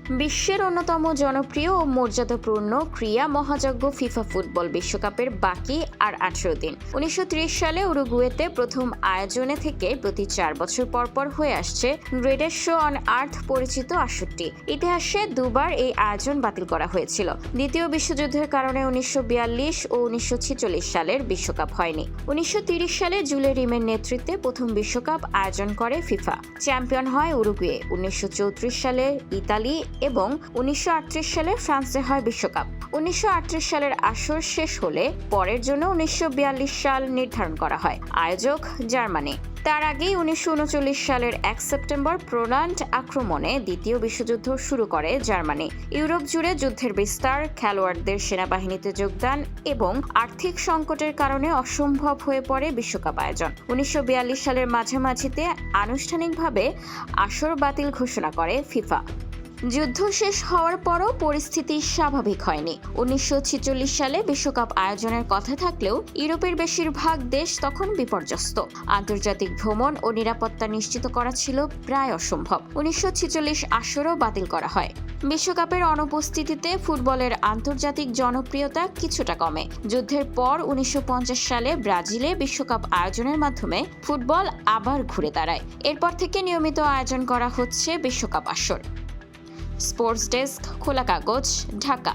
বিশ্বের অন্যতম জনপ্রিয় ও মর্যাদাপূর্ণ ক্রীড়া মহাযজ্ঞ ফিফা ফুটবল বিশ্বকাপের বাকি আর 18 দিন। 1930 সালে উরুগুয়েতে প্রথম আয়োজনে থেকে প্রতি 4 বছর পর হয়ে আসছে গ্রেটেস্ট শো অন আর্থ পরিচিত আসরটি। ইতিহাসে দুবার এই আয়োজন বাতিল করা হয়েছিল। দ্বিতীয় বিশ্বযুদ্ধের কারণে 1942 ও 1946 সালের বিশ্বকাপ হয়নি। 1930 সালে জুলে রিমের নেতৃত্বে প্রথম বিশ্বকাপ আয়োজন করে ফিফা। চ্যাম্পিয়ন হয় উরুগুয়ে। 1934 সালে ইতালি এবং 1938 সালে ফ্রান্সে হয় বিশ্বকাপ। 1938 সালের আসর শেষ হলে পরের জন্য 1942 সাল নির্ধারণ করা হয়। আয়োজক জার্মানি। তার আগেই 1939 সালের 1 সেপ্টেম্বর পোল্যান্ড আক্রমণে দ্বিতীয় বিশ্বযুদ্ধ শুরু করে জার্মানি। ইউরোপ জুড়ে যুদ্ধের বিস্তার, খেলোয়াড়দের সেনাবাহিনীতে যোগদান এবং আর্থিক সংকটের কারণে অসম্ভব হয়ে পড়ে বিশ্বকাপ আয়োজন। 1942 সালের মাঝামাঝিতে আনুষ্ঠানিকভাবে আসর বাতিল ঘোষণা করে ফিফা। যুদ্ধ শেষ হওয়ার পরও পরিস্থিতি স্বাভাবিক হয়নি। 1946 সালে বিশ্বকাপ আয়োজনের কথা থাকলেও ইউরোপের বেশিরভাগ দেশ তখন বিপর্যস্ত। আন্তর্জাতিক ভ্রমণ ও নিরাপত্তা নিশ্চিত করা ছিল প্রায় অসম্ভব। 1946 আসরও বাতিল করা হয়। বিশ্বকাপের অনুপস্থিতিতে ফুটবলের আন্তর্জাতিক জনপ্রিয়তা কিছুটা কমে। যুদ্ধের পর 1950 সালে ব্রাজিলে বিশ্বকাপ আয়োজনের মাধ্যমে ফুটবল আবার ঘুরে দাঁড়ায়। এরপর থেকে নিয়মিত আয়োজন করা হচ্ছে বিশ্বকাপ আসর। স্পোর্টস ডেস্ক, খোলা কাগজ, ঢাকা।